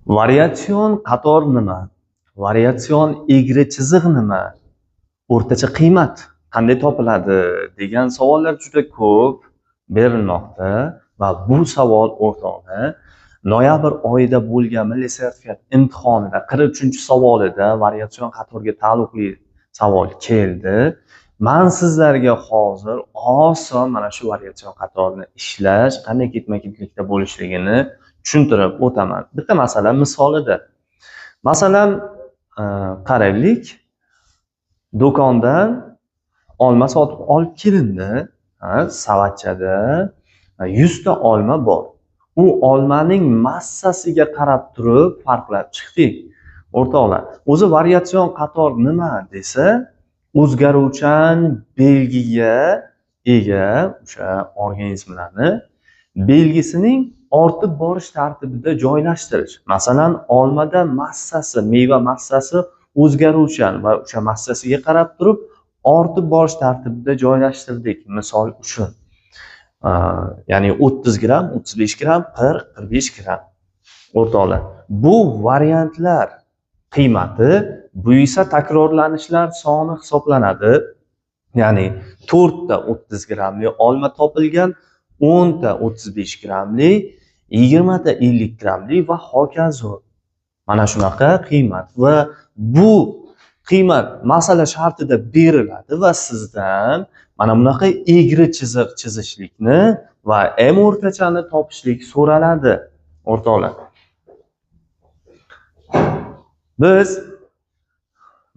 Variatsion qator nima? Variatsion egri chiziq nima? O'rtacha qiymat qanday topiladi degan savollar juda ko'p berilmoqda va bu savol o'rtoqlar noyabr oyida bo'lgan milliy sertifikat imtihonida 43-savolida variatsion qatorga taalluqli savol keldi. Men sizlarga hozir oson mana shu variatsion qatorni ishlash qanday ketma-ketlikda bo'lishligini tushuntirib o'taman. Bitta masala misolida. Masalan, qaraylik. Do'kondan olma sotib olib kelindi. Savatchada 100 ta olma bor. U olmaning massasiga qarab turib farqlab chiqdik. O'rtoqlar, o'zi variatsion qator nima desa, o'zgaruvchan belgiga ega o'sha organizmlarni belgisining ortib borish tartibida joylashtirish. Masalan, olmada massasi, meva massasi o'zgaruvchan va o'sha massasiga qarab turib ortib borish tartibida joylashtirdik. Misol uchun, ya'ni 30 gram, 35 gram, 40, 45 gram. O'rtoqlar, bu variantlar qiymati, bu esa takrorlanishlar soni hisoblanadi. Ya'ni 4 ta 30 gramli olma topilgan, 10 ta 35 gramli, 20 ta 50 gramli va hokazo. Mana shunaqa qiymat va bu qiymat masala shartida beriladi va sizdan mana bunaqa egri chiziq chizishlikni va m o'rtachani topishlik so'raladi. O'rtoqlar, biz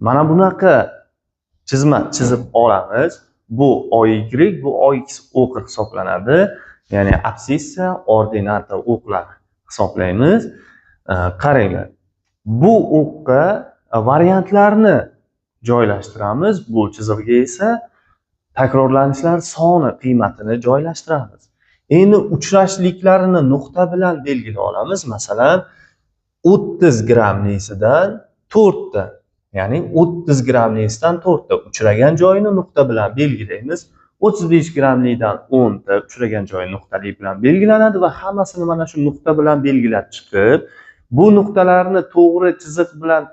mana bunaqa chizma chizib olamiz. Bu OY, bu OX o'qi hisoblanadi. Ya'ni absissa, ordinata o'qlar hisoblaymiz. Qaranglar. Bu o'qqa variantlarni joylashtiramiz. Bu chiziqga esa takrorlanishlar soni qiymatini joylashtiramiz. Endi uchrashliklarini nuqta bilan belgilay olamiz. Masalan, 30 gramlisidan 4 ta, ya'ni 30 gramlisidan 4 ta uchragan joyini nuqta bilan belgilaymiz. 35 gramlidan 10 ta uchragan joyi nuqtali bilan belgilanadi va hammasini mana shu nuqta bilan belgilab chiqib, bu nuqtalarni to'g'ri chiziq bilan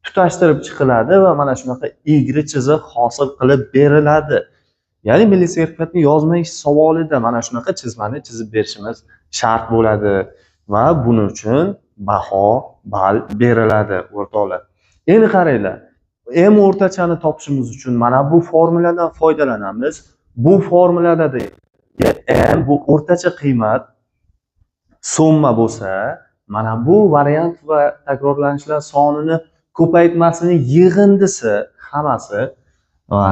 tutashtirib chiqiladi va mana shunaqa egri chiziq hosil qilib beriladi. Ya'ni milliy sertifikatni yozma ish savolida mana shunaqa chizmani chizib berishimiz shart bo'ladi va buning uchun baho, ball beriladi, o'rtoqlar. Endi qaranglar. M o'rtachani topishimiz uchun mana bu formuladan foydalanamiz. Bu formulada M bu o'rtacha qiymat summa bo'lsa, mana bu variant va takrorlanishlar sonini ko'paytmasining yig'indisi hammasi va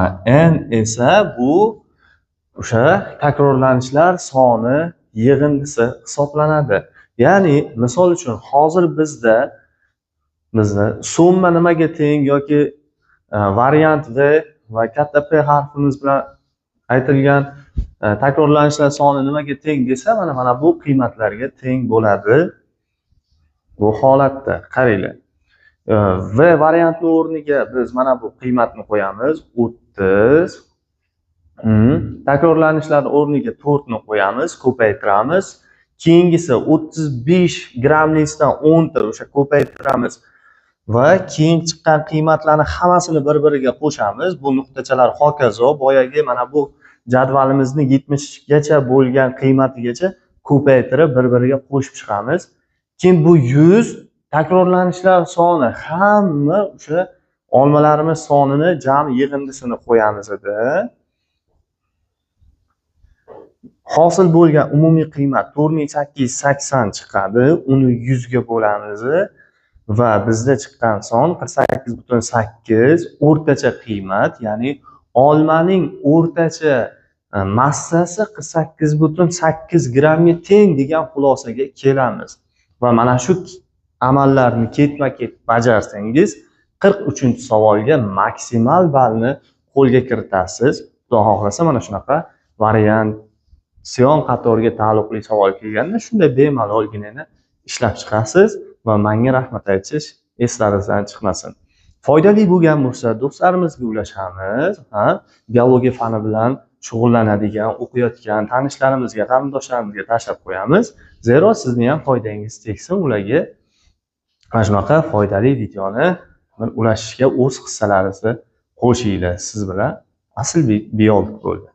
N esa bu o'sha takrorlanishlar soni yig'indisi hisoblanadi. Ya'ni misol uchun hozir bizni summa nimaga teng yoki variant V va katta P harfimiz bilan aytilgan takrorlanishlar soni nimaga teng desa, mana bu qiymatlarga teng bo'ladi. Bu holatda qaranglar. V variantni o'rniga biz mana bu qiymatni qo'yamiz, 30. Takrorlanishlar o'rniga 4 ni qo'yamiz, ko'paytiramiz. Keyingisi 35 gramlisidan 10 ta o'sha ko'paytiramiz va keyin chiqqan qiymatlarni hammasini bir-biriga qo'shamiz. Bu nuqtachalar hokazo boyagi mana bu jadvalimizni 70 gacha bo'lgan qiymatigacha ko'paytirib bir-biriga qo'shib chiqamiz. Keyin bu 100 takrorlanishlar soni hamma o'sha olmalarimiz sonini jami yig'indisini qo'yamiz edi. Hosil bo'lgan umumiy qiymat 4880 chiqadi. Uni 100 ga bo'lamiz va bizda chiqqan son 48.8. O'rtacha qiymat, ya'ni olmaning o'rtacha massasi 48.8 grammga teng degan xulosaga kelamiz. Va mana shu amallarni ketma-ket bajarsangiz 43-savolga maksimal ballni qo'lga kiritasiz. Xudo xohlasa mana shunaqa variatsion qatorga taalluqli savol kelganda shunday bemalolgina ishlab chiqasiz va menga rahmat aytish eslaringizdan chiqmasin. Foydali bo'lgan bo'lsa do'stlarimizga ulashamiz, biologiya fani bilan shug'ullanadigan, o'qiyotgan tanishlarimizga, qarindoshlarimizga tashlab qo'yamiz. Zero sizni ham foydangiz tegsin ularga. Mana shunaqa foydali videoni bir ulashishga o'z hissalaringizni qo'shinglar. Siz bilan Aslbek biolog bo'ldi.